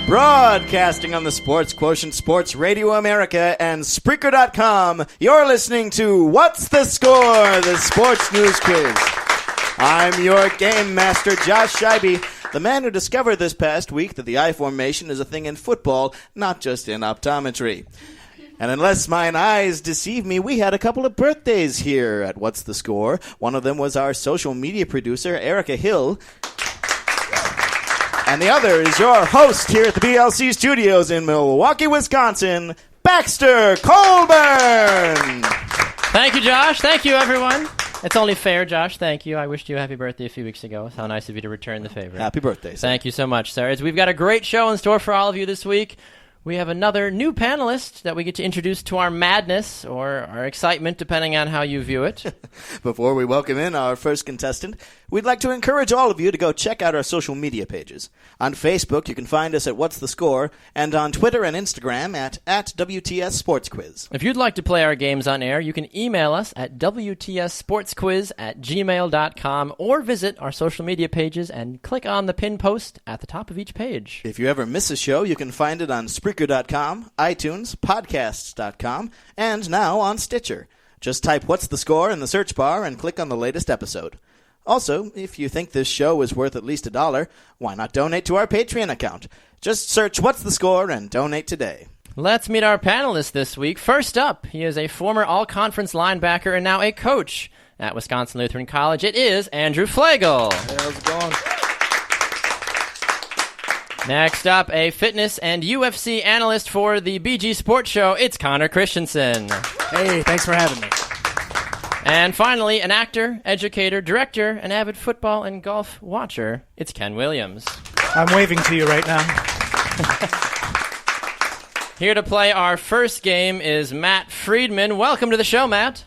Broadcasting on the Sports Quotient, Sports Radio America, and Spreaker.com, you're listening to What's the Score? The Sports News Quiz. I'm your game master, Josh Scheibe, the man who discovered this past week that the I formation is a thing in football, not just in optometry. And unless mine eyes deceive me, we had a couple of birthdays here at What's the Score. One of them was our social media producer, Erica Hill. And the other is your host here at the BLC Studios in Milwaukee, Wisconsin, Baxter Colburn. Thank you, Josh. Thank you, everyone. It's only fair, Josh. Thank you. I wished you a happy birthday a few weeks ago. How nice of you to return the favor. Happy birthday, sir. Thank you so much, sir. We've got a great show in store for all of you this week. We have another new panelist that we get to introduce to our madness or our excitement, depending on how you view it. Before we welcome in our first contestant, we'd like to encourage all of you to go check out our social media pages. On Facebook, you can find us at What's the Score, and on Twitter and Instagram at WTS Sports Quiz. If you'd like to play our games on air, you can email us at WTSSportsQuiz@gmail.com or visit our social media pages and click on the pinned post at the top of each page. If you ever miss a show, you can find it on Spreaker.com, iTunes, Podcasts.com, and now on Stitcher. Just type What's the Score in the search bar and click on the latest episode. Also, if you think this show is worth at least $1, why not donate to our Patreon account? Just search What's the Score and donate today. Let's meet our panelist this week. First up, he is a former all-conference linebacker and now a coach at Wisconsin Lutheran College. It is Andrew Flegel. Hey, how's it going? Next up, a fitness and UFC analyst for the BG Sports Show. It's Connor Christensen. Hey, thanks for having me. And finally, an actor, educator, director, and avid football and golf watcher. It's Ken Williams. I'm waving to you right now. Here to play our first game is Matt Friedman. Welcome to the show, Matt.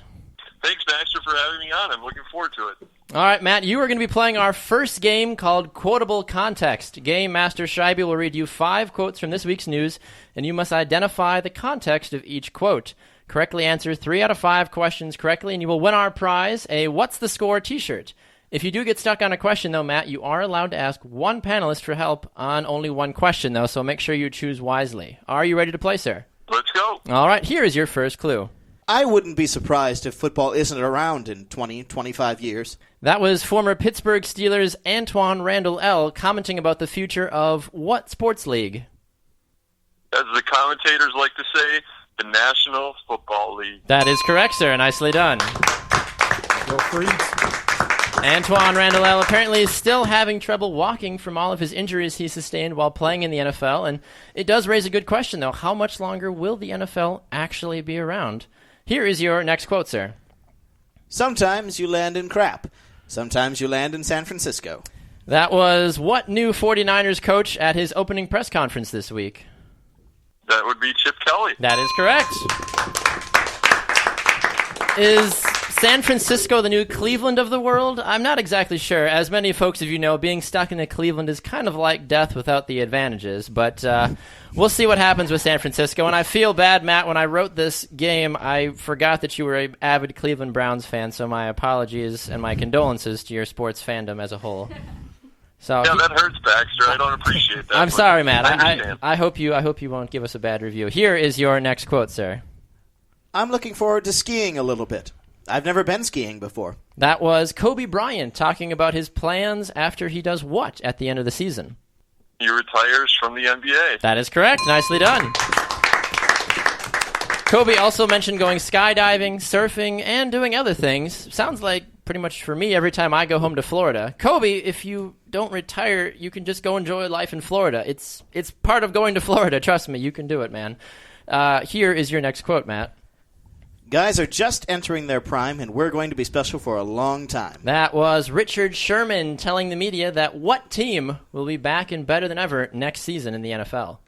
Thanks, Baxter, for having me on. I'm looking forward to it. All right, Matt, you are going to be playing our first game called Quotable Context. Game Master Scheibe will read you 5 quotes from this week's news, and you must identify the context of each quote. Correctly answer 3 out of 5 questions correctly, and you will win our prize, a What's the Score t-shirt. If you do get stuck on a question, though, Matt, you are allowed to ask one panelist for help on only one question, though, so make sure you choose wisely. Are you ready to play, sir? Let's go. All right, here is your first clue. I wouldn't be surprised if football isn't around in 20, 25 years. That was former Pittsburgh Steelers Antoine Randall L. commenting about the future of what sports league? As the commentators like to say, the National Football League. That is correct, sir. Nicely done. Go Freeds. Antoine Randall L. apparently is still having trouble walking from all of his injuries he sustained while playing in the NFL, and it does raise a good question, though. How much longer will the NFL actually be around? Here is your next quote, sir. Sometimes you land in crap. Sometimes you land in San Francisco. That was what new 49ers coach at his opening press conference this week? That would be Chip Kelly. That is correct. Is San Francisco the new Cleveland of the world? I'm not exactly sure. As many folks of you know, being stuck in Cleveland is kind of like death without the advantages. But we'll see what happens with San Francisco. And I feel bad, Matt, when I wrote this game, I forgot that you were an avid Cleveland Browns fan, so my apologies and my condolences to your sports fandom as a whole. So, yeah, that hurts, Baxter. I don't appreciate that. I'm sorry, Matt. I I hope you won't give us a bad review. Here is your next quote, sir. I'm looking forward to skiing a little bit. I've never been skiing before. That was Kobe Bryant talking about his plans after he does what at the end of the season? He retires from the NBA. That is correct. Nicely done. Kobe also mentioned going skydiving, surfing, and doing other things. Sounds like pretty much for me every time I go home to Florida. Kobe, if you don't retire, you can just go enjoy life in Florida. It's part of going to Florida. Trust me, you can do it, man. Here is your next quote, Matt. Guys are just entering their prime, and we're going to be special for a long time. That was Richard Sherman telling the media that what team will be back and better than ever next season in the NFL?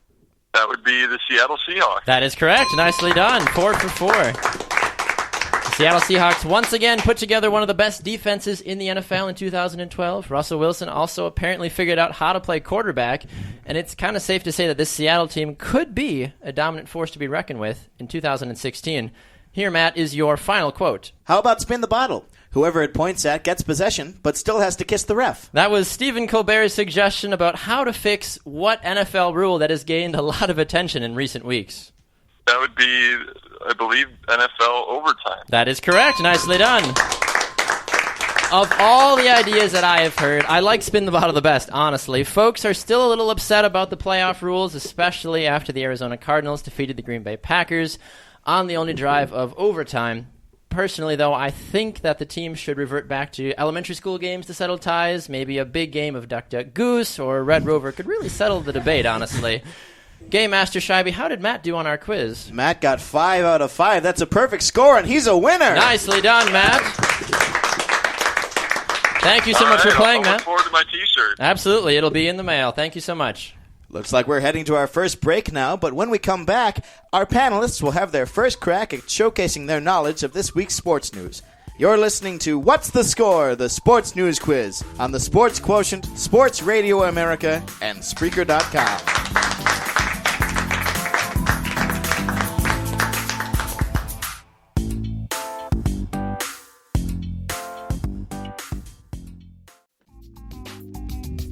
That would be the Seattle Seahawks. That is correct. Nicely done. 4 for 4. The Seattle Seahawks once again put together one of the best defenses in the NFL in 2012. Russell Wilson also apparently figured out how to play quarterback, and it's kind of safe to say that this Seattle team could be a dominant force to be reckoned with in 2016. Here, Matt, is your final quote. How about spin the bottle? Whoever it points at gets possession, but still has to kiss the ref. That was Stephen Colbert's suggestion about how to fix what NFL rule that has gained a lot of attention in recent weeks. That would be, I believe, NFL overtime. That is correct. Nicely done. Of all the ideas that I have heard, I like spin the bottle the best, honestly. Folks are still a little upset about the playoff rules, especially after the Arizona Cardinals defeated the Green Bay Packers on the only drive of overtime. Personally, though, I think that the team should revert back to elementary school games to settle ties. Maybe a big game of Duck, Duck, Goose or Red Rover could really settle the debate, honestly. Game Master Scheibe, how did Matt do on our quiz? Matt got 5 out of 5. That's a perfect score, and he's a winner. Nicely done, Matt. Thank you so much for playing, Matt. I look forward to my T-shirt. Absolutely. It'll be in the mail. Thank you so much. Looks like we're heading to our first break now, but when we come back, our panelists will have their first crack at showcasing their knowledge of this week's sports news. You're listening to What's the Score? The Sports News Quiz on the Sports Quotient, Sports Radio America, and Spreaker.com.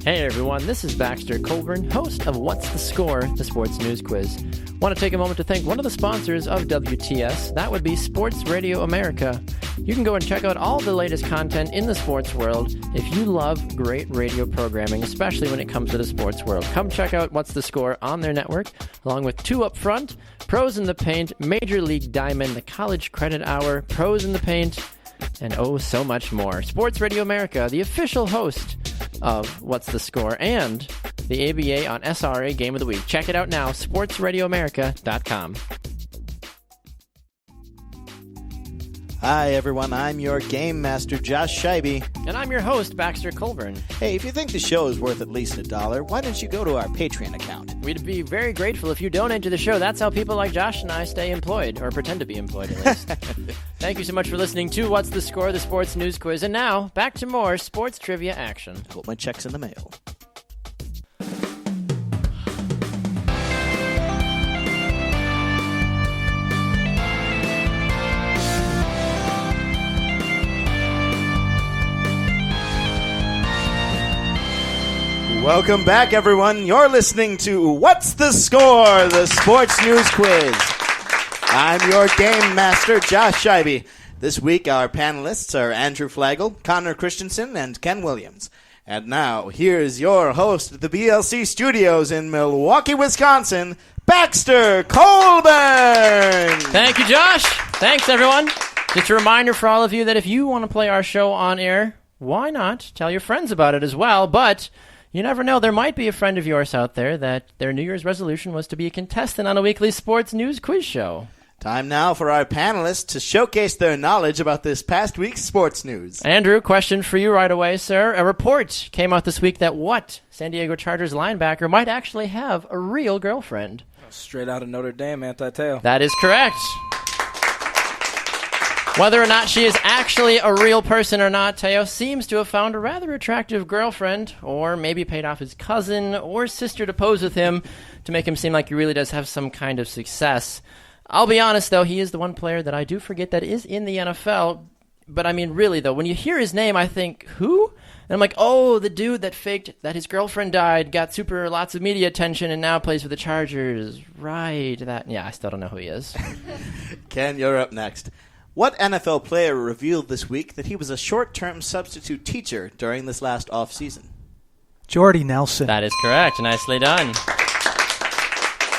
Hey everyone, this is Baxter Colburn, host of What's the Score? The Sports News Quiz. Want to take a moment to thank one of the sponsors of WTS. That would be Sports Radio America. You can go and check out all the latest content in the sports world if you love great radio programming, especially when it comes to the sports world. Come check out What's the Score on their network, along with Two Up Front, Pros in the Paint, Major League Diamond, the College Credit Hour, Pros in the Paint, and oh, so much more. Sports Radio America, the official host of What's the Score, and the ABA on SRA Game of the Week. Check it out now, sportsradioamerica.com. Hi, everyone. I'm your Game Master, Josh Scheibe. And I'm your host, Baxter Colburn. Hey, if you think the show is worth at least $1, why don't you go to our Patreon account? We'd be very grateful if you donate to the show. That's how people like Josh and I stay employed, or pretend to be employed at least. Thank you so much for listening to What's the Score? The Sports News Quiz. And now, back to more sports trivia action. Hope my check's in the mail. Welcome back, everyone. You're listening to What's the Score? The Sports News Quiz. I'm your Game Master, Josh Scheibe. This week, our panelists are Andrew Flegel, Connor Christensen, and Ken Williams. And now, here's your host at the BLC Studios in Milwaukee, Wisconsin, Baxter Colburn. Thank you, Josh. Thanks, everyone. Just a reminder for all of you that if you want to play our show on air, why not tell your friends about it as well? But you never know, there might be a friend of yours out there that their New Year's resolution was to be a contestant on a weekly sports news quiz show. Time now for our panelists to showcase their knowledge about this past week's sports news. Andrew, question for you right away, sir. A report came out this week that San Diego Chargers linebacker might actually have a real girlfriend. Straight out of Notre Dame, anti-tail. That is correct. Whether or not she is actually a real person or not, Teo seems to have found a rather attractive girlfriend, or maybe paid off his cousin or sister to pose with him to make him seem like he really does have some kind of success. I'll be honest, though, he is the one player that I do forget that is in the NFL. But, I mean, really, though, when you hear his name, I think, who? And I'm like, oh, the dude that faked that his girlfriend died, got lots of media attention, and now plays for the Chargers. Right. I still don't know who he is. Ken, you're up next. What NFL player revealed this week that he was a short-term substitute teacher during this last offseason? Jordy Nelson. That is correct. Nicely done.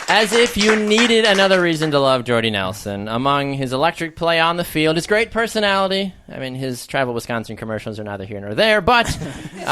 As if you needed another reason to love Jordy Nelson. Among his electric play on the field, his great personality. I mean, his Travel Wisconsin commercials are neither here nor there, but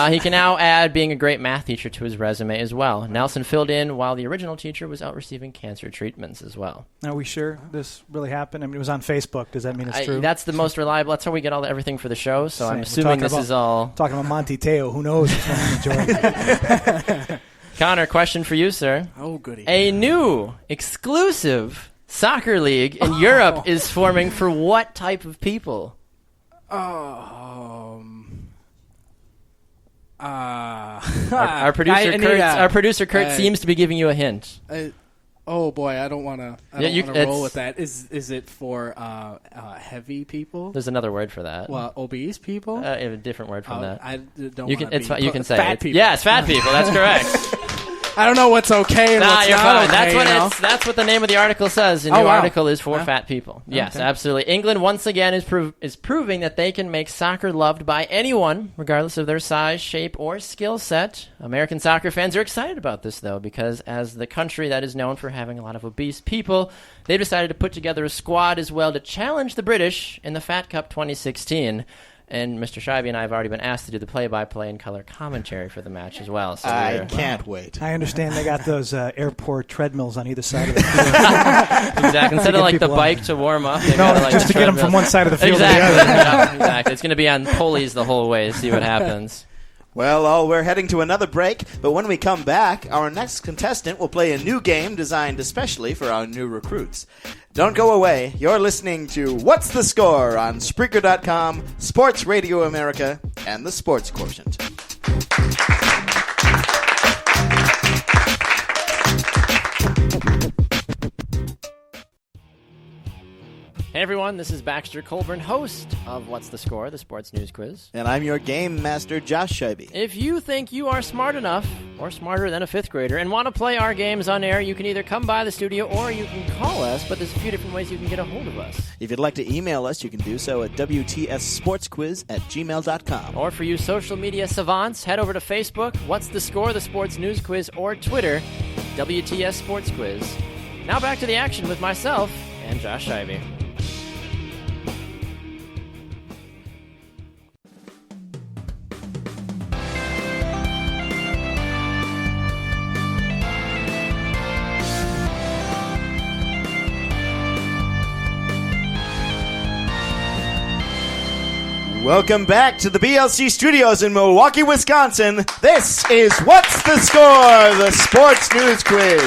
he can now add being a great math teacher to his resume as well. Nelson filled in while the original teacher was out receiving cancer treatments as well. Are we sure this really happened? I mean, it was on Facebook. Does that mean it's true? That's the most reliable. That's how we get everything for the show, so I'm assuming this is all... Talking about Monty Teo. Who knows what's going on with Jordy? Connor, question for you, sir. Oh, goody. A new exclusive soccer league in Europe is forming for what type of people? Our producer Kurt seems to be giving you a hint. Oh boy, I don't want to roll with that. Is it for heavy people? There's another word for that. Well, obese people? A different word from that. I don't You can. wanna be You can say fat it. people. Yes, fat people. That's correct. I don't know what's okay and what's you're not fine. okay. That's what the name of the article says. The new article is for fat people. Yes, absolutely. England once again is proving that they can make soccer loved by anyone, regardless of their size, shape, or skill set. American soccer fans are excited about this, though, because as the country that is known for having a lot of obese people, they've decided to put together a squad as well to challenge the British in the Fat Cup 2016. And Mr. Scheibe and I have already been asked to do the play-by-play and color commentary for the match as well. So I can't wait. I understand they got those airport treadmills on either side of the field. Exactly. Instead of like the bike to warm up, they got like just to get them from one side of the field to the exactly. other. Yeah, exactly. It's going to be on pulleys the whole way. See what happens. Well, we're heading to another break, but when we come back, our next contestant will play a new game designed especially for our new recruits. Don't go away. You're listening to What's the Score on Spreaker.com, Sports Radio America, and the Sports Quotient. Hey everyone, this is Baxter Colburn, host of What's the Score, the sports news quiz. And I'm your game master, Josh Scheibe. If you think you are smart enough, or smarter than a fifth grader, and want to play our games on air, you can either come by the studio or you can call us, but there's a few different ways you can get a hold of us. If you'd like to email us, you can do so at WTSSportsQuiz@gmail.com. Or for you social media savants, head over to Facebook, What's the Score, the sports news quiz, or Twitter, WTS Sports Quiz. Now back to the action with myself and Josh Scheibe. Welcome back to the BLC studios in Milwaukee, Wisconsin. This is What's the Score, the sports news quiz.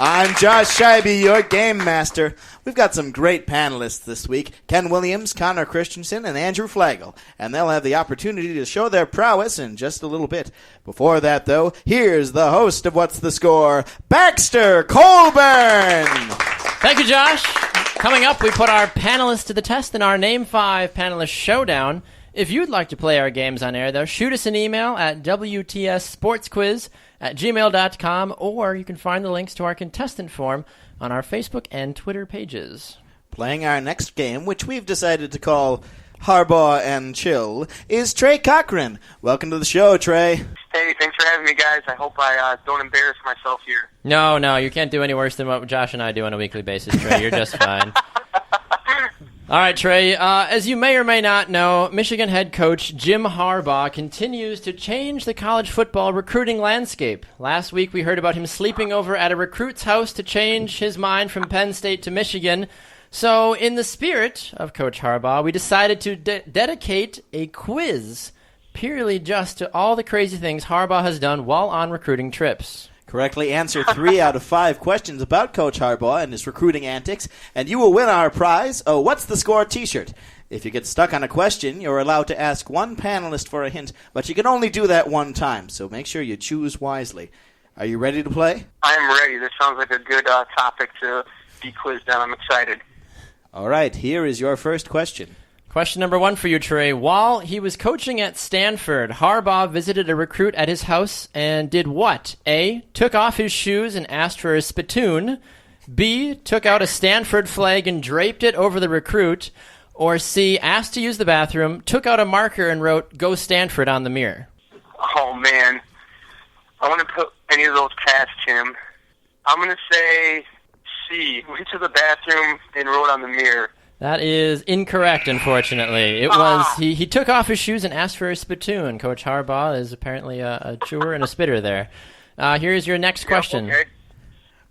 I'm Josh Scheibe, your game master. We've got some great panelists this week, Ken Williams, Connor Christensen, and Andrew Flegel, and they'll have the opportunity to show their prowess in just a little bit. Before that, though, here's the host of What's the Score, Baxter Colburn. Thank you, Josh. Coming up, we put our panelists to the test in our Name 5 Panelist Showdown. If you'd like to play our games on air, though, shoot us an email at WTSSportsQuiz@gmail.com, or you can find the links to our contestant form on our Facebook and Twitter pages. Playing our next game, which we've decided to call Harbaugh and Chill, is Trey Cochran. Welcome to the show, Trey. Hey, thanks for having me, guys. I hope I don't embarrass myself here. No, you can't do any worse than what Josh and I do on a weekly basis, Trey. You're just fine. All right, Trey, as you may or may not know, Michigan head coach Jim Harbaugh continues to change the college football recruiting landscape. Last week we heard about him sleeping over at a recruit's house to change his mind from Penn State to Michigan. So in the spirit of Coach Harbaugh, we decided to dedicate a quiz purely just to all the crazy things Harbaugh has done while on recruiting trips. Correctly answer 3 out of 5 questions about Coach Harbaugh and his recruiting antics, and you will win our prize, a What's the Score t-shirt. If you get stuck on a question, you're allowed to ask one panelist for a hint, but you can only do that one time, so make sure you choose wisely. Are you ready to play? I'm ready. This sounds like a good topic to be quizzed on. I'm excited. All right, here is your first question. Question number 1 for you, Trey. While he was coaching at Stanford, Harbaugh visited a recruit at his house and did what? A, took off his shoes and asked for a spittoon. B, took out a Stanford flag and draped it over the recruit. Or C, asked to use the bathroom, took out a marker and wrote, "Go Stanford" on the mirror. Oh, man. I want to put any of those past him. I'm going to say C, went to the bathroom and wrote on the mirror. That is incorrect, unfortunately. It was he took off his shoes and asked for a spittoon. Coach Harbaugh is apparently a chewer and a spitter there. Here's your next question. Okay.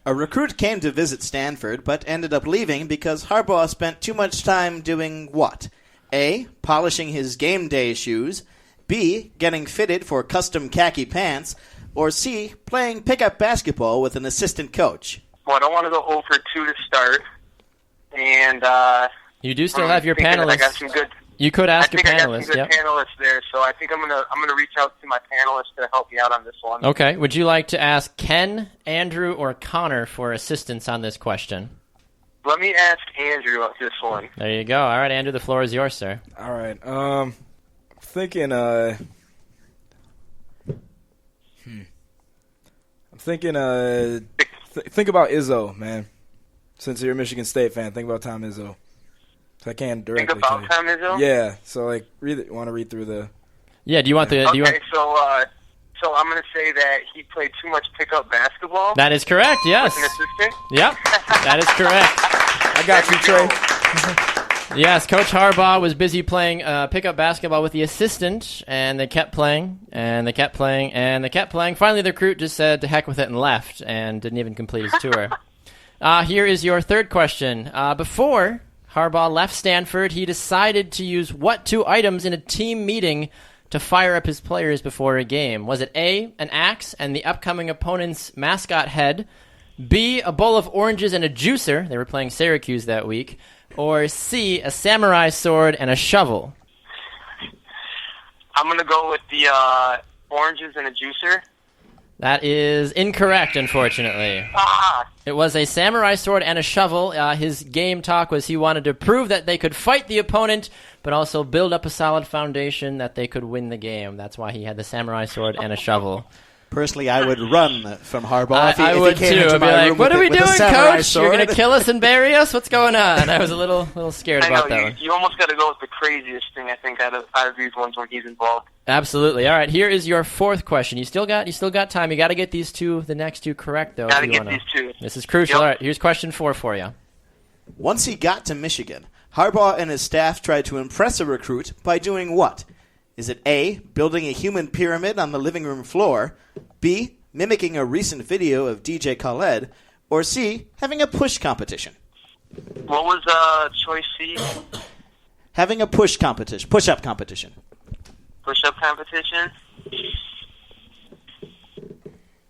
A recruit came to visit Stanford, but ended up leaving because Harbaugh spent too much time doing what? A, polishing his game day shoes. B, getting fitted for custom khaki pants. Or C, playing pickup basketball with an assistant coach. Well, I don't want to go 0 for 2 to start. And you do still have your panelists. I got panelists. some good. You could ask a panelist. I got some panelist. good panelists there, so I think I'm gonna reach out to my panelists to help me out on this one. Okay. Would you like to ask Ken, Andrew, or Connor for assistance on this question? Let me ask Andrew on this one. There you go. All right, Andrew, the floor is yours, sir. All right. I'm thinking. Think about Izzo, man. Since you're a Michigan State fan, think about Tom Izzo. So I can't directly think about Tom Izzo? Yeah. So want to read through the. Yeah. Do you want the? Okay. Do you want... So I'm going to say that he played too much pickup basketball. That is correct. Yes. With an assistant. Yep. That is correct. I got you, Trey. Yes, Coach Harbaugh was busy playing pickup basketball with the assistant, and they kept playing, and they kept playing, and they kept playing. Finally, the recruit just said to heck with it and left, and didn't even complete his tour. Here is your third question. Before Harbaugh left Stanford, he decided to use what two items in a team meeting to fire up his players before a game? Was it A, an axe and the upcoming opponent's mascot head, B, a bowl of oranges and a juicer, they were playing Syracuse that week, or C, a samurai sword and a shovel? I'm going to go with the oranges and a juicer. That is incorrect, unfortunately. It was a samurai sword and a shovel. His game talk was he wanted to prove that they could fight the opponent, but also build up a solid foundation that they could win the game. That's why he had the samurai sword and a shovel. Personally, I would run from Harbaugh. I would if he came too. into I'd be my like, room "What are we doing, Coach? Sword. You're going to kill us and bury us? What's going on?" I was a little scared about that one. You almost got to go with the craziest thing, I think, out of these ones when he's involved. Absolutely. All right, here is your fourth question. You still got time. You got to get the next two correct, though. Got to get these two. This is crucial. Yep. All right, here's question 4 for you. Once he got to Michigan, Harbaugh and his staff tried to impress a recruit by doing what? Is it A, building a human pyramid on the living room floor, B, mimicking a recent video of DJ Khaled, or C, having a push competition? What was choice C? Having a push-up competition. Push-up competition?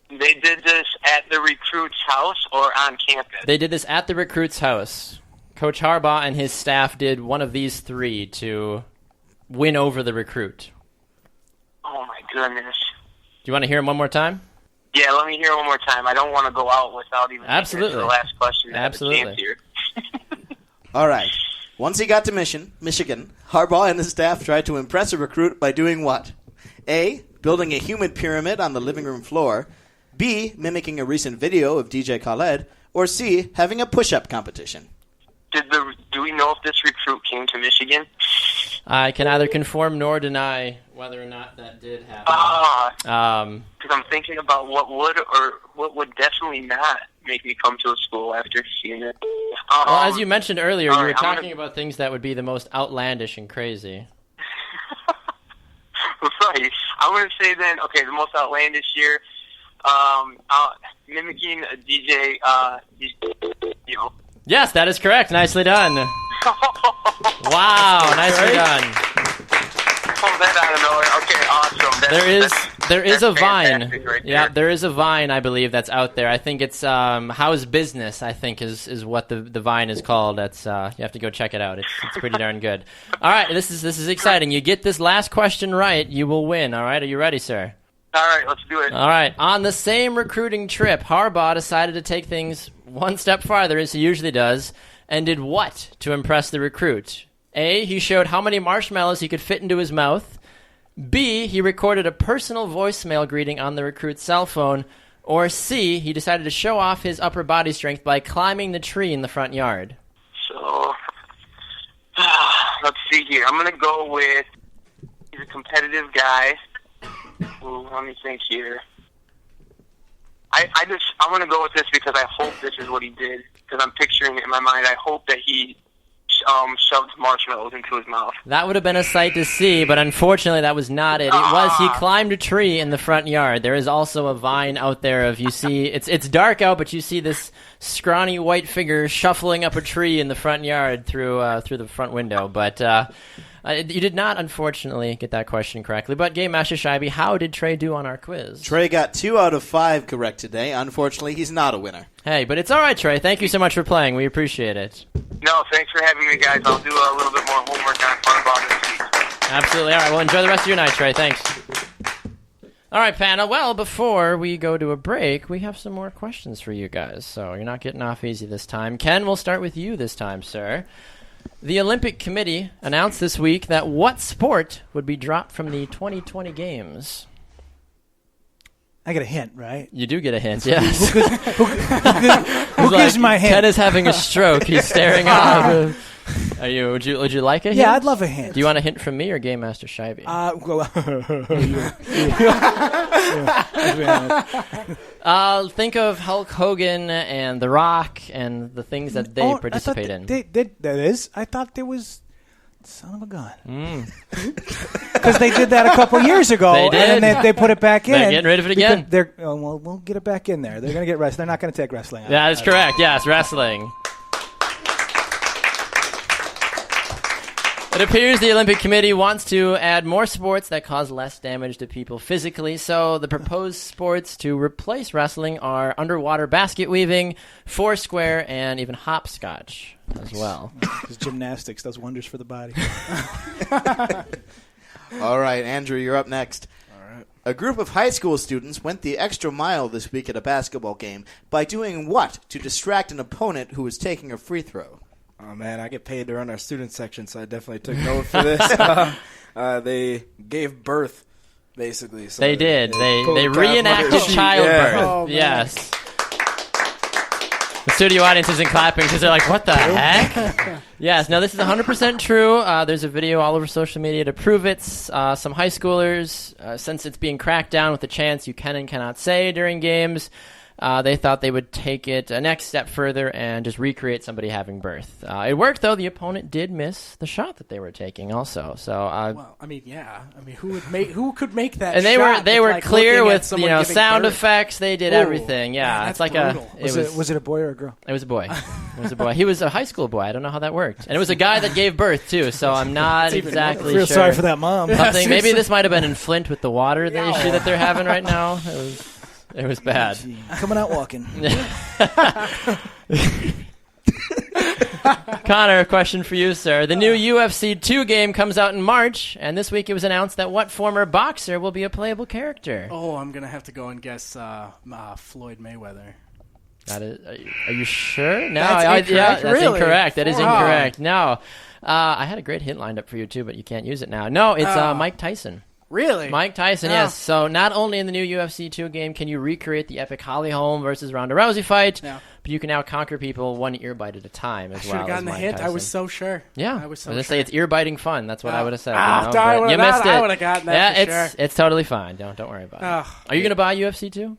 They did this at the recruit's house or on campus? They did this at the recruit's house. Coach Harbaugh and his staff did one of these three to win over the recruit. Oh, my goodness. Do you want to hear him one more time? Yeah, let me hear it one more time. I don't want to go out without even Absolutely. the last question. Absolutely. Here. All right. Once he got to Michigan, Harbaugh and his staff tried to impress a recruit by doing what? A, building a human pyramid on the living room floor, B, mimicking a recent video of DJ Khaled, or C, having a push-up competition. Do we know if this recruit came to Michigan? I can neither confirm nor deny whether or not that did happen. Because I'm thinking about what would definitely not make me come to a school after seeing it. Well, as you mentioned earlier, you were talking gonna... about things that would be the most outlandish and crazy. Right. I'm going to say then, okay, the most outlandish here, mimicking a DJ, Yes, that is correct. Nicely done. Wow, nicely done. Pull that out of nowhere. Okay, awesome. There is a Vine. Right yeah, there is a Vine, I believe, that's out there. I think it's How's Business, I think, is what the Vine is called. That's you have to go check it out. It's pretty darn good. All right, this is exciting. You get this last question right, you will win. All right, are you ready, sir? All right, let's do it. All right. On the same recruiting trip, Harbaugh decided to take things one step farther, as he usually does, and did what to impress the recruit? A, he showed how many marshmallows he could fit into his mouth. B, he recorded a personal voicemail greeting on the recruit's cell phone. Or C, he decided to show off his upper body strength by climbing the tree in the front yard. So, let's see here. I'm going to go with, he's a competitive guy. Ooh, let me think here. I'm going to go with this because I hope this is what he did. Because I'm picturing it in my mind. I hope that he shoved marshmallows into his mouth. That would have been a sight to see, but unfortunately that was not it. He climbed a tree in the front yard. There is also a Vine out there of, you see, it's dark out, but you see this scrawny white figure shuffling up a tree in the front yard through the front window. But you did not, unfortunately, get that question correctly. But Game Master Scheibe, how did Trey do on our quiz? Trey got 2 out of 5 correct today. Unfortunately, he's not a winner. Hey, but it's all right, Trey. Thank you so much for playing. We appreciate it. No, thanks for having me, guys. I'll do a little bit more homework on Harbaugh this week. Absolutely. All right, well, enjoy the rest of your night, Trey. Thanks. All right, panel. Well, before we go to a break, we have some more questions for you guys, so you're not getting off easy this time. Ken, we'll start with you this time, sir. The Olympic Committee announced this week that what sport would be dropped from the 2020 Games? I get a hint, right? You do get a hint, yes. Who gives my hint? Ken is having a stroke. He's staring off. Would you like a hint? Yeah, I'd love a hint. Do you want a hint from me or Game Master Shivey? Think of Hulk Hogan and The Rock and the things that they participate in. I thought there was... Son of a gun. Because they did that a couple years ago. They did. And they put it back in. They're getting rid of it again. We'll get it back in there. They're going to get wrestling. They're not going to take wrestling out. That is correct. Yes, wrestling. It appears the Olympic Committee wants to add more sports that cause less damage to people physically. So the proposed sports to replace wrestling are underwater basket weaving, foursquare, and even hopscotch as well. Because gymnastics does wonders for the body. All right, Andrew, you're up next. All right. A group of high school students went the extra mile this week at a basketball game by doing what to distract an opponent who was taking a free throw? Oh, man, I get paid to run our student section, so I definitely took note for this. They gave birth, basically. So they did. They reenacted childbirth. Yeah. Oh, yes. The studio audience isn't clapping because they're like, what the heck? Yes, no, this is 100% true. There's a video all over social media to prove it. Some high schoolers, since it's being cracked down with the chants you can and cannot say during games, they thought they would take it a next step further and just recreate somebody having birth. It worked, though. The opponent did miss the shot that they were taking also. So, well, I mean, yeah. I mean, who could make that and shot? They were like clear with sound birth. effects. They did everything. Yeah, man, it's like brutal. Was it a boy or a girl? It was a boy. It was a boy. He was a high school boy. I don't know how that worked. And it was a guy that gave birth, too, so I'm not exactly Real sure. sorry for that mom. Maybe this might have been in Flint with the water, the issue that they're having right now. It was bad. Coming out walking. Connor, a question for you, sir. The new UFC 2 game comes out in March, and this week it was announced that what former boxer will be a playable character? Oh, I'm going to have to go and guess Floyd Mayweather. That is, are you sure? No, That's incorrect, that's really? incorrect. That is Wow. incorrect. No. I had a great hint lined up for you, too, but you can't use it now. No, it's Mike Tyson. Really? Mike Tyson, yes. So not only in the new UFC 2 game can you recreate the epic Holly Holm versus Ronda Rousey fight, but you can now conquer people one ear bite at a time as well. I should have gotten the hint. Tyson. I was so sure. Yeah. I was so gonna sure. say it's ear-biting fun. That's what I would have said. But you missed it. I would have gotten that for sure. It's totally fine. Don't worry about it. Are you going to buy UFC 2?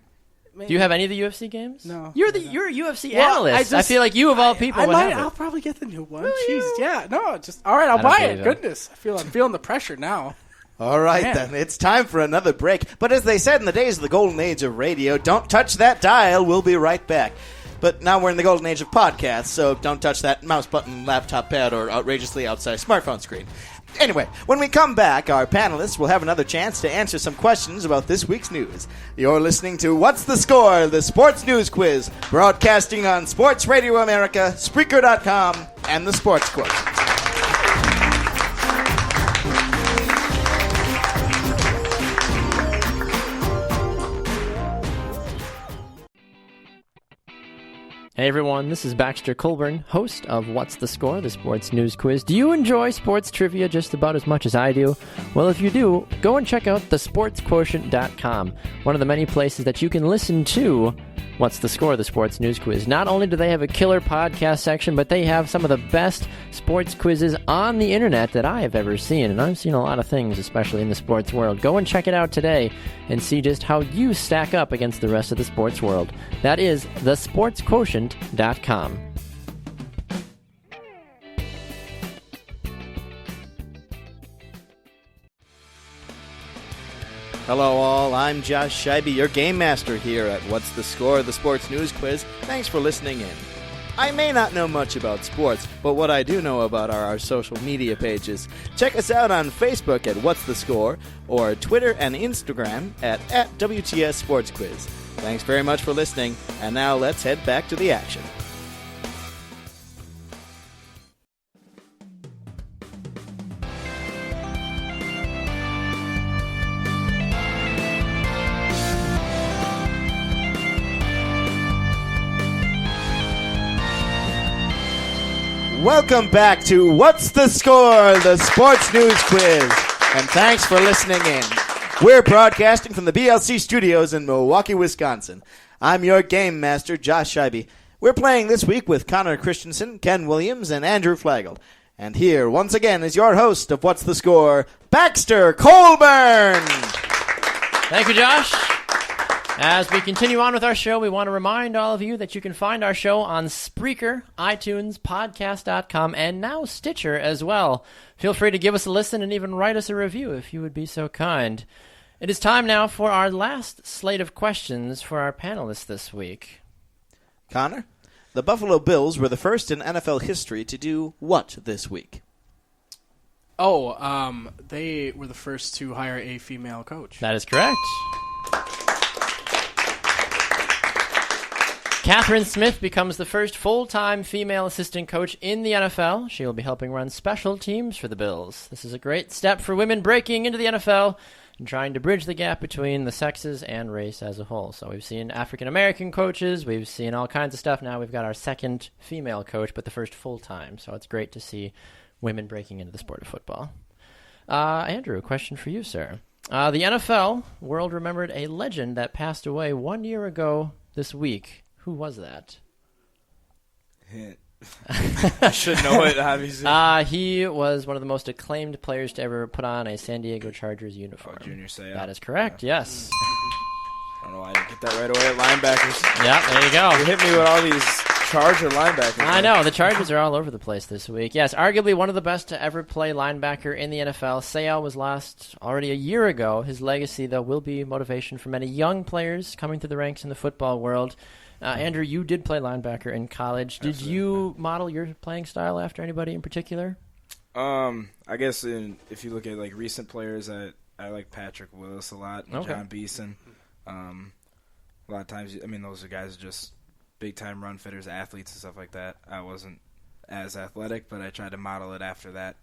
Do you have any of the UFC games? No. You're a UFC analyst. I feel like you of all people would have it. I'll probably get the new one. Jeez, yeah. No, just all right. I'll buy it. Goodness, I'm feeling the pressure now. All right, then. It's time for another break. But as they said in the days of the golden age of radio, don't touch that dial. We'll be right back. But now we're in the golden age of podcasts, so don't touch that mouse button, laptop pad, or outrageously outside smartphone screen. Anyway, when we come back, our panelists will have another chance to answer some questions about this week's news. You're listening to What's the Score? The Sports News Quiz, broadcasting on Sports Radio America, Spreaker.com, and the Sports Quotient. Hey everyone, this is Baxter Colburn, host of What's the Score, the sports news quiz. Do you enjoy sports trivia just about as much as I do? Well, if you do, go and check out thesportsquotient.com, one of the many places that you can listen to What's the Score, the sports news quiz. Not only do they have a killer podcast section, but they have some of the best sports quizzes on the internet that I have ever seen. And I've seen a lot of things, especially in the sports world. Go and check it out today and see just how you stack up against the rest of the sports world. That is thesportsquotient.com. Hello all, I'm Josh Scheibe, your game master here at What's the Score, the sports news quiz. Thanks for listening in. I may not know much about sports, but what I do know about are our social media pages. Check us out on Facebook at What's the Score, or Twitter and Instagram at WTS Sports Quiz. Thanks very much for listening, and now let's head back to the action. Welcome back to What's the Score, the sports news quiz. And thanks for listening in. We're broadcasting from the BLC studios in Milwaukee, Wisconsin. I'm your game master, Josh Scheibe. We're playing this week with Connor Christensen, Ken Williams, and Andrew Flegel. And here, once again, is your host of What's the Score, Baxter Colburn. Thank you, Josh. As we continue on with our show, we want to remind all of you that you can find our show on Spreaker, iTunes, podcast.com, and now Stitcher as well. Feel free to give us a listen and even write us a review if you would be so kind. It is time now for our last slate of questions for our panelists this week. Connor, the Buffalo Bills were the first in NFL history to do what this week? They were the first to hire a female coach. That is correct. Catherine Smith becomes the first full-time female assistant coach in the NFL. She will be helping run special teams for the Bills. This is a great step for women breaking into the NFL and trying to bridge the gap between the sexes and race as a whole. So we've seen African-American coaches. We've seen all kinds of stuff. Now we've got our second female coach, but the first full-time. So it's great to see women breaking into the sport of football. Andrew, a question for you, sir. The NFL world remembered a legend that passed away 1 year ago this week. Who was that? I should know it, obviously. He was one of the most acclaimed players to ever put on a San Diego Chargers uniform. Junior Seau. That is correct, yes. I don't know why I didn't get that right away at linebackers. Yeah, there you go. You hit me with all these Charger linebackers. I know, the Chargers are all over the place this week. Yes, arguably one of the best to ever play linebacker in the NFL. Seau was lost already a year ago. His legacy, though, will be motivation for many young players coming through the ranks in the football world. Andrew, you did play linebacker in college. Did you model your playing style after anybody in particular? I guess if you look at like recent players, I like Patrick Willis a lot, and John Beeson. A lot of times, I mean, those are guys just big-time run fitters, athletes, and stuff like that. I wasn't as athletic, but I tried to model it after that,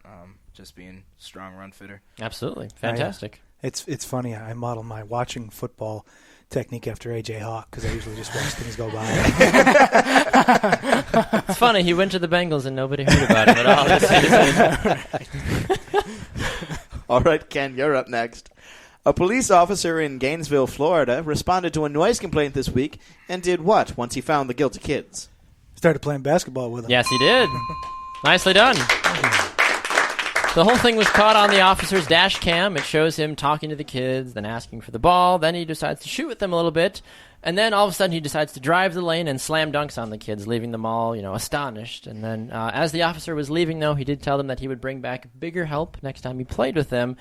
just being strong run fitter. Absolutely. Fantastic. It's funny. I model my watching football technique after A.J. Hawk because I usually just watch things go by. It's funny. He went to the Bengals and nobody heard about him at all. All right, Ken, you're up next. A police officer in Gainesville, Florida, responded to a noise complaint this week and did what once he found the guilty kids? Started playing basketball with them. Yes, he did. Nicely done. The whole thing was caught on the officer's dash cam. It shows him talking to the kids, then asking for the ball. Then he decides to shoot with them a little bit. And then all of a sudden he decides to drive the lane and slam dunks on the kids, leaving them all, astonished. And then as the officer was leaving, though, he did tell them that he would bring back bigger help next time he played with them.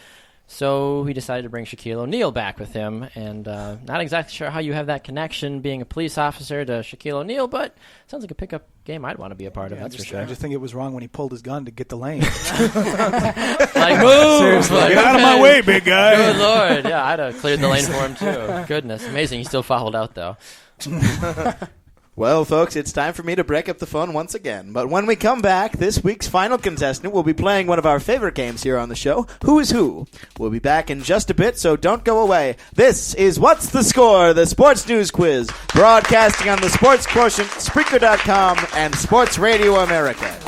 So he decided to bring Shaquille O'Neal back with him, and not exactly sure how you have that connection being a police officer to Shaquille O'Neal, but sounds like a pickup game I'd want to be a part of, that's for sure. I just think it was wrong when he pulled his gun to get the lane. Like, move! Seriously, get out of my way, big guy! Good Lord, yeah, I'd have cleared the lane for him, too. Goodness, amazing, he still fouled out, though. Well, folks, it's time for me to break up the fun once again. But when we come back, this week's final contestant will be playing one of our favorite games here on the show, Who's Who. We'll be back in just a bit, so don't go away. This is What's the Score, the sports news quiz, broadcasting on the Sports Quotient, Spreaker.com, and Sports Radio America.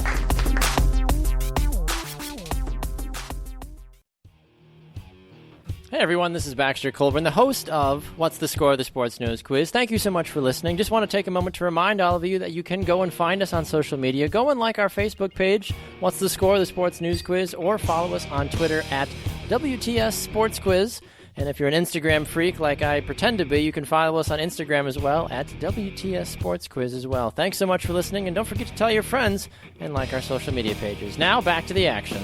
Hey everyone, this is Baxter Colburn, the host of What's the Score, the Sports News Quiz. Thank you so much for listening. Just want to take a moment to remind all of you that you can go and find us on social media. Go and like our Facebook page, What's the Score, the Sports News Quiz, or follow us on Twitter at WTS Sports Quiz. And if you're an Instagram freak like I pretend to be, you can follow us on Instagram as well at WTS Sports Quiz as well. Thanks so much for listening, and don't forget to tell your friends and like our social media pages. Now, back to the action.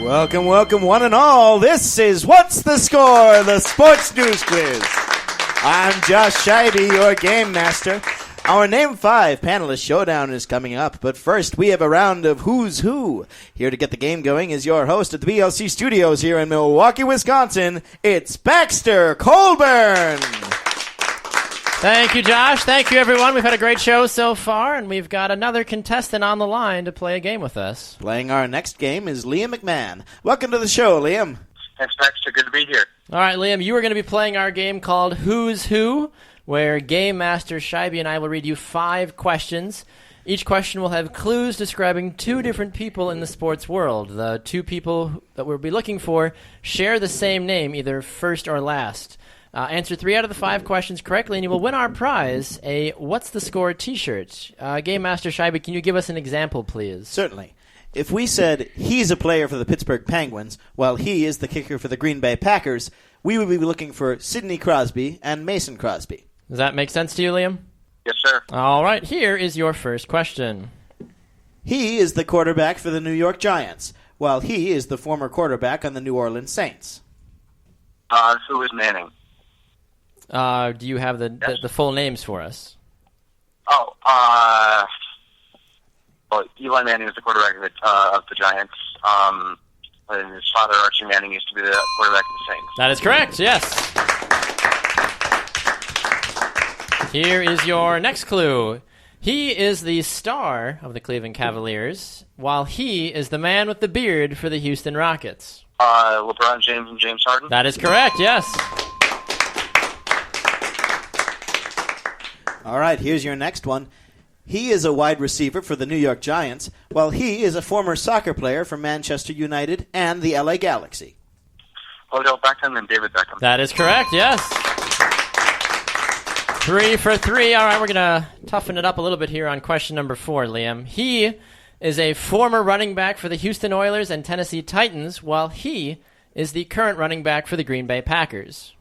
Welcome, welcome, one and all. This is What's the Score, the Sports News Quiz. I'm Josh Scheibe, your game master. Our Name 5 Panelist Showdown is coming up, but first we have a round of Who's Who. Here to get the game going is your host at the BLC studios here in Milwaukee, Wisconsin. It's Baxter Colburn. Thank you, Josh. Thank you, everyone. We've had a great show so far, and we've got another contestant on the line to play a game with us. Playing our next game is Liam McMahon. Welcome to the show, Liam. Thanks, Baxter. Good to be here. All right, Liam, you are going to be playing our game called Who's Who, where Game Master Shaibi and I will read you 5 questions. Each question will have clues describing 2 different people in the sports world. The 2 people that we'll be looking for share the same name, either first or last. Answer 3 out of the 5 questions correctly, and you will win our prize, a What's the Score t-shirt. Game Master Shaibi, can you give us an example, please? Certainly. If we said he's a player for the Pittsburgh Penguins, while he is the kicker for the Green Bay Packers, we would be looking for Sidney Crosby and Mason Crosby. Does that make sense to you, Liam? Yes, sir. All right, here is your first question. He is the quarterback for the New York Giants, while he is the former quarterback on the New Orleans Saints. Who is Manning? Do you have the full names for us? Well, Eli Manning is the quarterback of the Giants. And his father, Archie Manning, used to be the quarterback of the Saints. That is correct, yes. Here is your next clue. He is the star of the Cleveland Cavaliers, while he is the man with the beard for the Houston Rockets. LeBron James and James Harden? That is correct, yes. All right, here's your next one. He is a wide receiver for the New York Giants, while he is a former soccer player for Manchester United and the LA Galaxy. Odell Beckham and David Beckham. That is correct, yes. 3 for 3. All right, we're going to toughen it up a little bit here on question number 4, Liam. He is a former running back for the Houston Oilers and Tennessee Titans, while he is the current running back for the Green Bay Packers.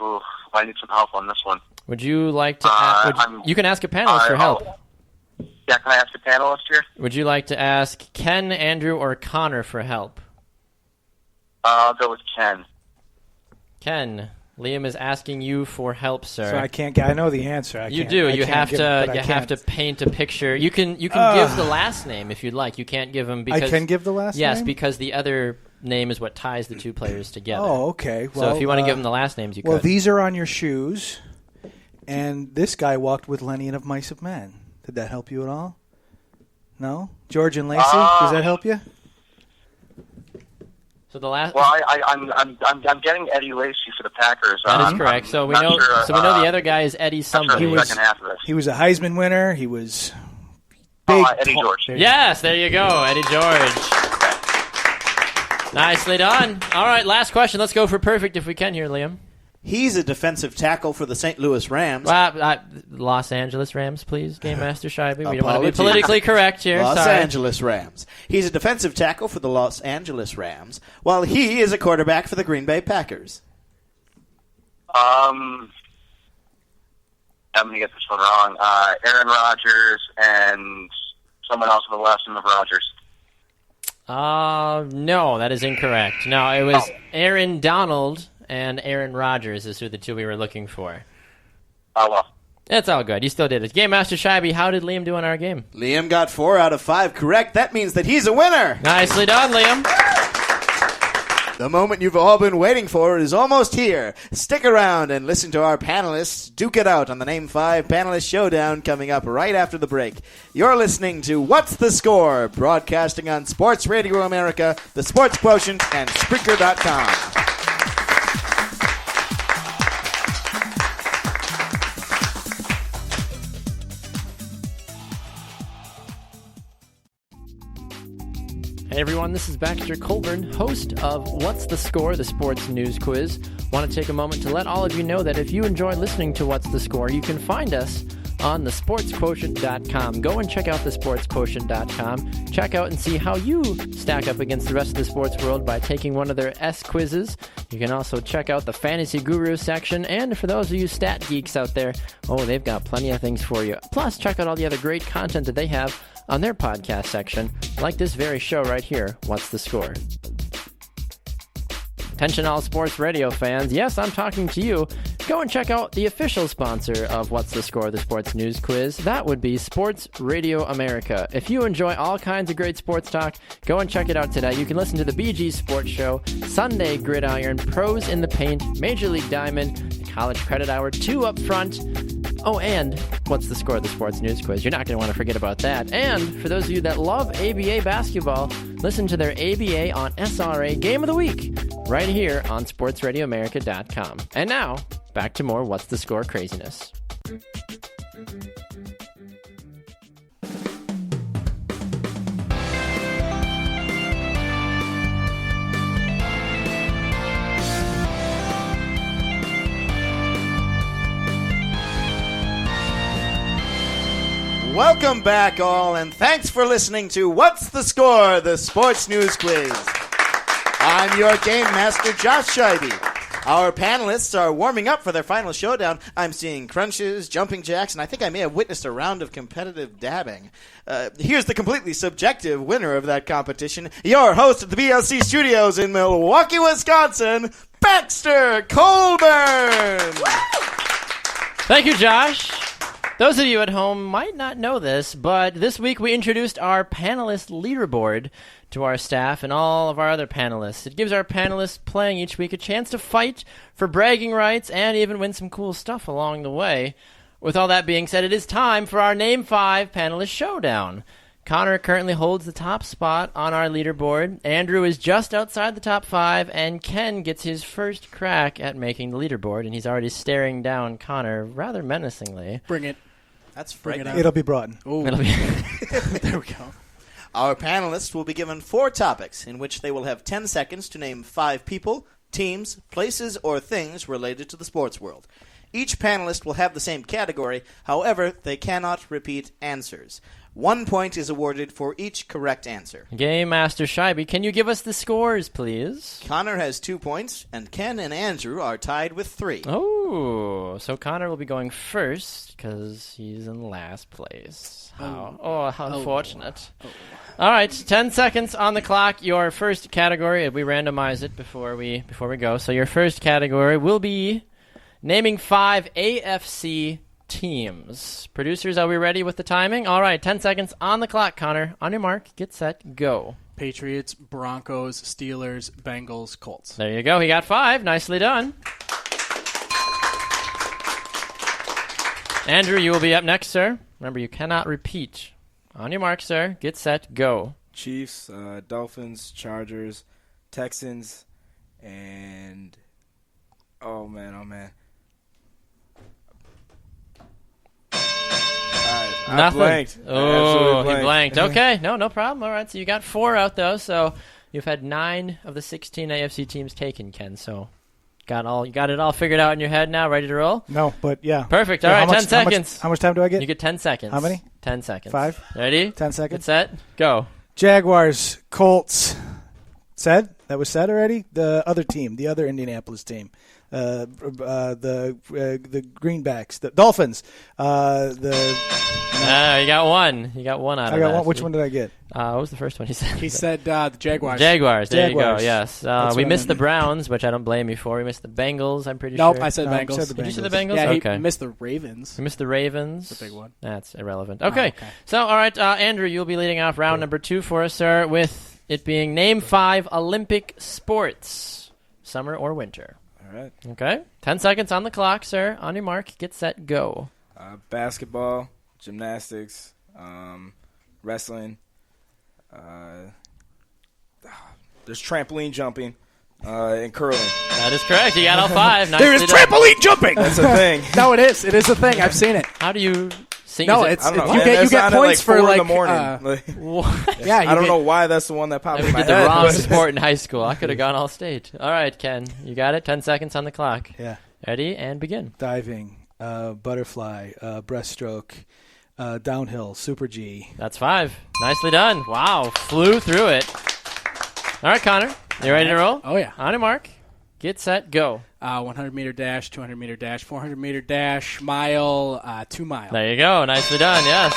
Ooh, I need some help on this one. Would you like to... you can ask a panelist for help. Yeah, can I ask a panelist here? Would you like to ask Ken, Andrew, or Connor for help? I'll go with Ken. Ken, Liam is asking you for help, sir. So I can't. I know the answer. You do. You have to paint a picture. You can give the last name if you'd like. You can't give him because I can give the last name. Yes, because the other name is what ties the 2 players together. Oh, okay. Well, so if you want to give them the last names, you could. Well, these are on your shoes, and this guy walked with Lenny and of Mice of Men. Did that help you at all? No, George and Lacey. Does that help you? So the last. Well, I'm getting Eddie Lacy for the Packers. That is correct. So we know. Sure, so we know the other guy is Eddie somebody. Sure second half of this. He was a Heisman winner. He was big. Eddie George. Yes, there you go, Eddie George. Nicely done. All right, last question. Let's go for perfect if we can here, Liam. He's a defensive tackle for the St. Louis Rams. Los Angeles Rams, please, Game Master Shaibi. We don't want to be politically correct here. Los Angeles Rams. He's a defensive tackle for the Los Angeles Rams, while he is a quarterback for the Green Bay Packers. I'm going to get this one wrong. Aaron Rodgers and someone else with the last name of Rodgers. No, that is incorrect. No, it was Aaron Donald and Aaron Rodgers is who the 2 we were looking for. Oh, well. It's all good. You still did it. Game Master Shaibi, how did Liam do on our game? Liam got 4 out of 5 correct. That means that he's a winner. Nicely done, Liam. The moment you've all been waiting for is almost here. Stick around and listen to our panelists duke it out on the Name 5 Panelist Showdown coming up right after the break. You're listening to What's the Score? Broadcasting on Sports Radio America, the Sports Quotient, and Spreaker.com. Hey everyone, this is Baxter Colburn, host of What's the Score, the sports news quiz. Want to take a moment to let all of you know that if you enjoy listening to What's the Score, you can find us on thesportsquotient.com. Go and check out thesportsquotient.com. Check out and see how you stack up against the rest of the sports world by taking one of their S quizzes. You can also check out the Fantasy Guru section, and for those of you stat geeks out there, they've got plenty of things for you. Plus, check out all the other great content that they have on their podcast section, like this very show right here, What's the Score? Attention all sports radio fans, yes, I'm talking to you. Go and check out the official sponsor of What's the Score, the sports news quiz. That would be Sports Radio America. If you enjoy all kinds of great sports talk, go and check it out today. You can listen to the BG Sports Show, Sunday Gridiron, Pros in the Paint, Major League Diamond, College Credit Hour 2 up front. Oh, and what's the score of the sports news quiz? You're not going to want to forget about that. And for those of you that love ABA basketball, listen to their ABA on SRA Game of the Week right here on sportsradioamerica.com. And now, back to more What's the Score craziness. Welcome back, all, and thanks for listening to What's the Score, the Sports News Quiz. I'm your Game Master, Josh Scheibe. Our panelists are warming up for their final showdown. I'm seeing crunches, jumping jacks, and I think I may have witnessed a round of competitive dabbing. Here's the completely subjective winner of that competition, your host at the BLC Studios in Milwaukee, Wisconsin, Baxter Colburn. Thank you, Josh. Those of you at home might not know this, but this week we introduced our Panelist Leaderboard to our staff and all of our other panelists. It gives our panelists playing each week a chance to fight for bragging rights and even win some cool stuff along the way. With all that being said, it is time for our Name 5 Panelist Showdown. Connor currently holds the top spot on our leaderboard. Andrew is just outside the top 5, and Ken gets his first crack at making the leaderboard, and he's already staring down Connor rather menacingly. Bring it. That's frightening. It'll be brought in. It'll be There we go. Our panelists will be given 4 topics in which they will have 10 seconds to name 5 people, teams, places, or things related to the sports world. Each panelist will have the same category, however, they cannot repeat answers. 1 point is awarded for each correct answer. Game Master Scheibe, can you give us the scores, please? Connor has 2 points, and Ken and Andrew are tied with 3. Oh, so Connor will be going first because he's in last place. How unfortunate. All right, 10 seconds on the clock. Your first category, we randomize it before we go. So your first category will be naming 5 AFC teams. Producers, are we ready with the timing? All right, 10 seconds on the clock, Connor. On your mark, get set, go. Patriots, Broncos, Steelers, Bengals, Colts. There you go. He got 5. Nicely done. Andrew, you will be up next, sir. Remember, you cannot repeat. On your mark, sir. Get set, go. Chiefs, Dolphins, Chargers, Texans, and... Oh, man. Nothing. Blanked. Oh, he blanked. Okay, no problem. All right, so you got 4 out, though, so you've had 9 of the 16 AFC teams taken, Ken, so you got it all figured out in your head now, ready to roll? No, but yeah. Perfect. All right, 10 seconds. How much time do I get? You get 10 seconds. How many? 10 seconds. 5. Ready? 10 seconds. Get set, go. Jaguars, Colts. Said? That was said already? The other team, the other Indianapolis team. The Greenbacks, the Dolphins. You got 1. You got 1 out of that. I got 1. Which one did I get? What was the first one he said? He said the Jaguars. Jaguars. There Jaguars. you go. Yes. We missed the Browns, which I don't blame you for. We missed the Bengals, I'm pretty sure. Nope, I said Bengals. Said the Did you say the Bengals. Bengals? Yeah, okay. he missed the Ravens. You missed the Ravens. The big one. That's irrelevant. Okay. okay. So, all right, Andrew, you'll be leading off round number 2 for us, sir, with it being name 5 Olympic sports, summer or winter. All right. Okay. 10 seconds on the clock, sir. On your mark, get set, go. Basketball, gymnastics, wrestling. There's trampoline jumping and curling. That is correct. You got all 5. There is trampoline jumping. That's a thing. No, it is. It is a thing. I've seen it. How do you sing? No, is it- it's I don't know. you Man, get that's on points at for 4 like in the morning. What? yeah. I don't know why that's the one that popped We in my did the head. wrong but- sport in high school. I could have gone all state. All right, Ken. You got it. 10 seconds on the clock. Yeah. Ready and begin. Diving, butterfly, breaststroke, downhill, super G. That's 5. Nicely done. Wow. Flew through it. All right, Connor. You ready to roll? Oh, yeah. On your mark. Get set. Go. 100-meter dash, 200-meter dash, 400-meter dash, mile, 2 mile. There you go. Nicely done. Yes.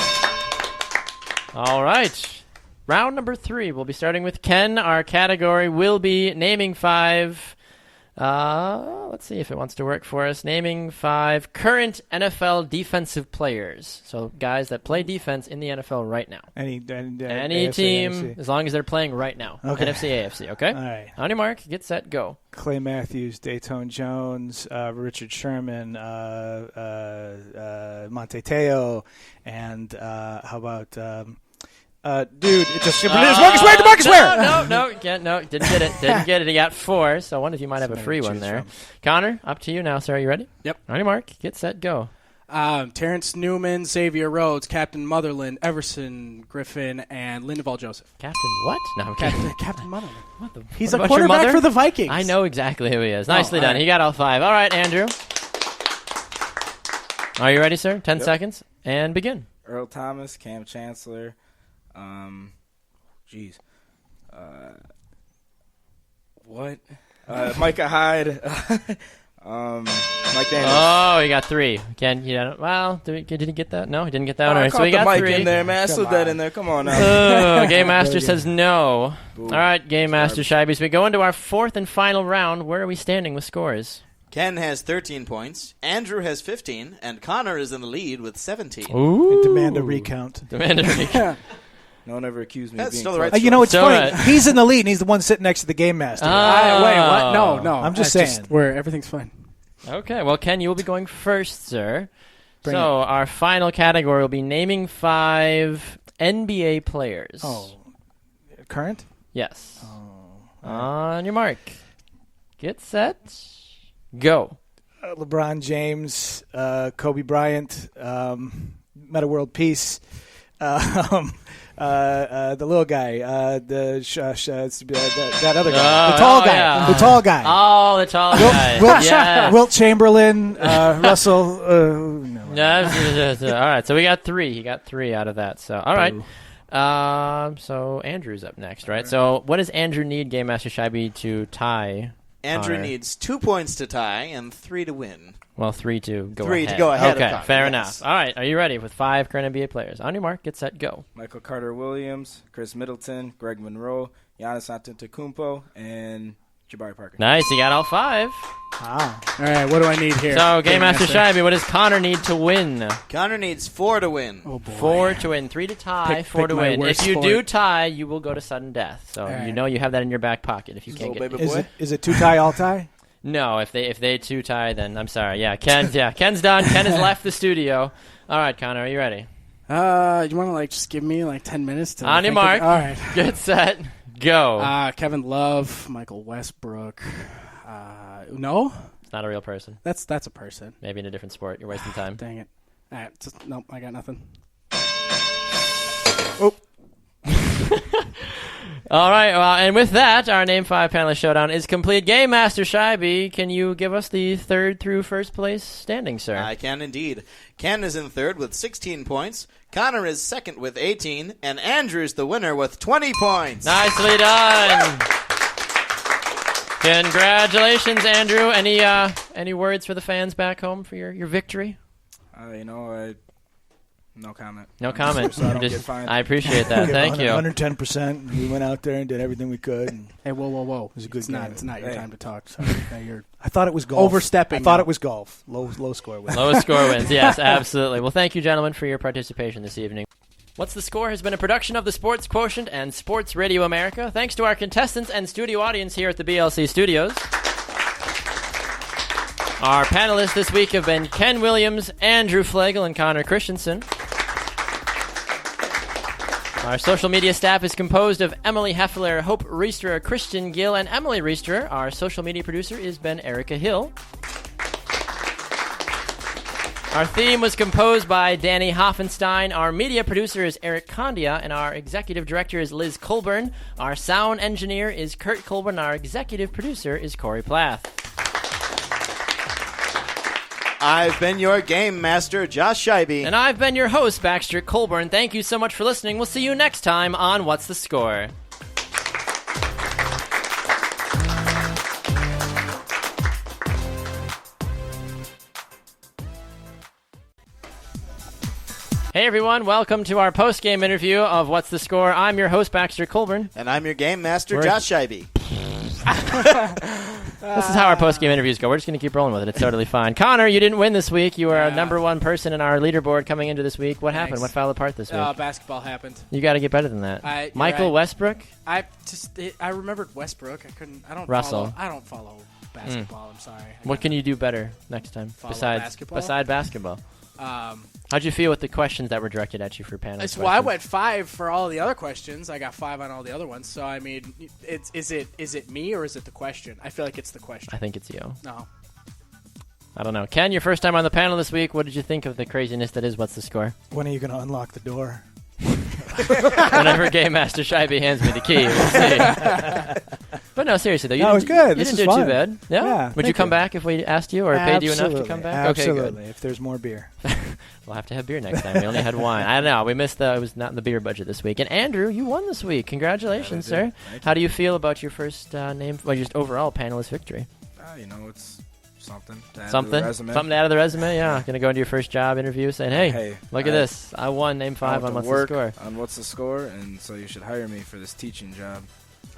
All right. Round number 3. We'll be starting with Ken. Our category will be naming 5 Let's see if it wants to work for us. Naming 5 current NFL defensive players. So guys that play defense in the NFL right now. Any AFC, team, AFC. As long as they're playing right now. Okay. NFC, AFC, okay? All right. On your mark, get set, go. Clay Matthews, Dayton Jones, Richard Sherman, Monte Teo, and how about... dude, it just simply is Marcus Ware. No, didn't get it. Didn't get it. He got 4, so one of you might have a free one there. Connor, up to you now, sir. Are you ready? Yep. On your mark, get set, go. Terrence Newman, Xavier Rhodes, Captain Motherland, Everson Griffin, and Lindeval Joseph. Captain what? No, I'm kidding. Captain Motherland. He's a quarterback for the Vikings. I know exactly who he is. Nicely done. Right. He got all 5. All right, Andrew. Are you ready, sir? 10 seconds, and begin. Earl Thomas, Cam Chancellor. What? Micah Hyde. Mike Daniels. Oh, he got 3. Ken, did he get that? No, he didn't get that one. All right, so he got Mike 3. In there, man. I slid that in there. Come on now. Game Master says no. Boo. All right, Game Master Shibey. So we go into our 4th and final round. Where are we standing with scores? Ken has 13 points, Andrew has 15, and Connor is in the lead with 17. Ooh. Demand a recount. No one ever accused me That's of being still the right it's funny. He's in the lead, and he's the one sitting next to the Game Master. Wait, what? No. I'm just saying. Everything's fine. Okay, well, Ken, you will be going first, sir. Our final category will be naming 5 NBA players. Oh. Current? Yes. Oh. On your mark. Get set. Go. LeBron James, Kobe Bryant, Meta World Peace, the little guy, that other guy, the tall guy, yeah. the tall guy. Oh, the tall guy. Wilt Chamberlain, Russell. No. All right, so we got 3. He got 3 out of that. So all right. So Andrew's up next, right? So what does Andrew need, Game Master Shibey, to tie? Andrew needs 2 points to tie and 3 to win. Well, 3 to go 3 ahead. to go ahead. Okay, fair enough. All right, are you ready with 5 current NBA players? On your mark, get set, go. Michael Carter-Williams, Chris Middleton, Greg Monroe, Giannis Antetokounmpo, and Jabari Parker. Nice, you got all 5. Wow. All right, what do I need here? So, Game Master Shibey, what does Connor need to win? Connor needs 4 to win. Oh, boy. 4 to win, 3 to tie, 4 to win. If you do tie, you will go to sudden death. So, you know you have that in your back pocket if you can't get it. Is it 2 tie, all tie? No, if they 2 tie, then I'm sorry. Yeah, Ken's done. Ken has left the studio. All right, Connor, are you ready? You want to just give me 10 minutes to on your mark. All right, get set, go. Kevin Love, Michael Westbrook. No, it's not a real person. That's a person. Maybe in a different sport. You're wasting time. Dang it! All right, nope, I got nothing. Oh. All right, well, and with that, our Name 5 Panelist Showdown is complete. Game Master Shibey, can you give us the 3rd through 1st place standing, sir? I can indeed. Ken is in 3rd with 16 points, Connor is 2nd with 18, and Andrew's the winner with 20 points. Nicely done. Congratulations, Andrew. Any words for the fans back home for your victory? No comment. No comment. So I don't get fined. I appreciate that. Thank you. 110%. We went out there and did everything we could. And hey, whoa. It was a good game. It's not your time to talk. So I thought it was golf. Overstepping. I thought it was golf. Low score wins. Lowest score wins. Yes, absolutely. Well, thank you, gentlemen, for your participation this evening. What's the Score has been a production of the Sports Quotient and Sports Radio America. Thanks to our contestants and studio audience here at the BLC Studios. Our panelists this week have been Ken Williams, Andrew Flegel, and Connor Christensen. Our social media staff is composed of Emily Heffler, Hope Reisterer, Christian Gill, and Emily Reisterer. Our social media producer is Ben Erica Hill. Our theme was composed by Danny Hoffenstein. Our media producer is Eric Condia, and our executive director is Liz Colburn. Our sound engineer is Kurt Colburn. Our executive producer is Corey Plath. I've been your Game Master, Josh Shibey. And I've been your host, Baxter Colburn. Thank you so much for listening. We'll see you next time on What's the Score? Hey everyone, welcome to our post-game interview of What's the Score? I'm your host, Baxter Colburn. And I'm your Game Master, Josh Shibey. This is how our post-game interviews go. We're just going to keep rolling with it. It's totally fine. Connor, you didn't win this week. You are number one person in our leaderboard coming into this week. What happened? What fell apart this week? Basketball happened. You got to get better than that. Michael Westbrook? I remembered Westbrook. I don't follow basketball. I'm sorry. What can you do better next time besides basketball? How'd you feel with the questions that were directed at you for panelists? Well, I went 5 for all the other questions. I got 5 on all the other ones. So I mean, is it me or is it the question? I feel like it's the question. I think it's you. No. I don't know. Ken, your first time on the panel this week. What did you think of the craziness that is What's the Score? When are you going to unlock the door? Whenever Game Master Scheibe hands me the key, we'll see. But no, seriously though, it was good. You didn't do too bad. Yeah. Would you come back if we asked you or paid you enough to come back? Absolutely. Okay, good. If there's more beer, we'll have to have beer next time. We only had wine. I don't know. We missed it was not in the beer budget this week. And Andrew, you won this week. Congratulations, sir. How do you feel about your first just overall panelist victory? It's something. Something to add to the resume. Yeah. Going to go into your first job interview saying, "Hey, look at this. I won. Name 5 on What's the Score." On What's the Score, and so you should hire me for this teaching job.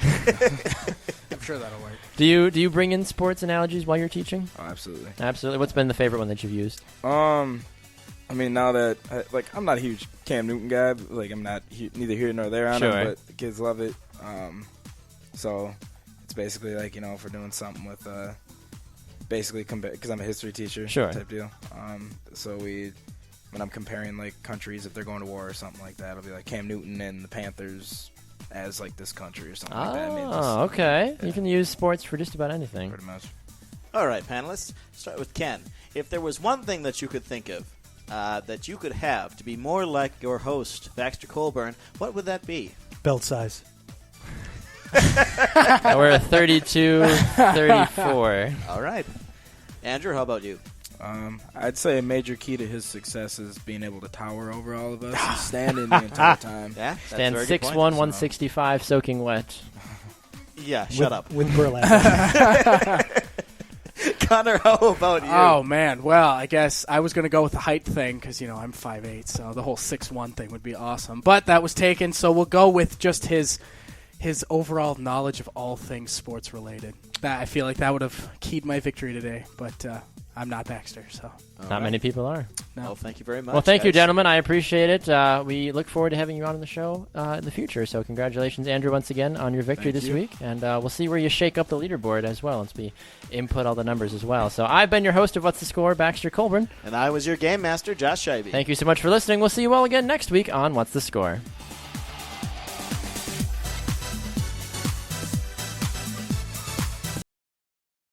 I'm sure that'll work. Do you bring in sports analogies while you're teaching? Oh, absolutely. Absolutely. What's been the favorite one that you've used? I mean, now that I'm not a huge Cam Newton guy. I'm not neither here nor there on it, but the kids love it. So it's basically if we're doing something with basically because I'm a history teacher type deal. So when I'm comparing countries, if they're going to war or something like that, it'll be like Cam Newton and the Panthers as this country or something like that. Okay. Yeah. You can use sports for just about anything. Pretty much. All right, panelists. Start with Ken. If there was one thing that you could think of that you could have to be more like your host, Baxter Colburn, what would that be? Belt size. We're a 32-34. All right. Andrew, how about you? I'd say a major key to his success is being able to tower over all of us and standing the entire time. Yeah, stand 6'1", 165, soaking wet. Yeah, shut up. With burlap. Connor, how about you? Oh, man. Well, I guess I was going to go with the height thing because, I'm 5'8", so the whole 6'1" thing would be awesome. But that was taken, so we'll go with just his overall knowledge of all things sports related. I feel like that would have keyed my victory today, but I'm not Baxter, so. Not many people are. No. Well, thank you very much. Well, thank you, gentlemen. I appreciate it. We look forward to having you on the show in the future. So congratulations, Andrew, once again on your victory this week. And we'll see where you shake up the leaderboard as well once we input all the numbers as well. So I've been your host of What's the Score, Baxter Colburn. And I was your game master, Josh Scheibe. Thank you so much for listening. We'll see you all again next week on What's the Score.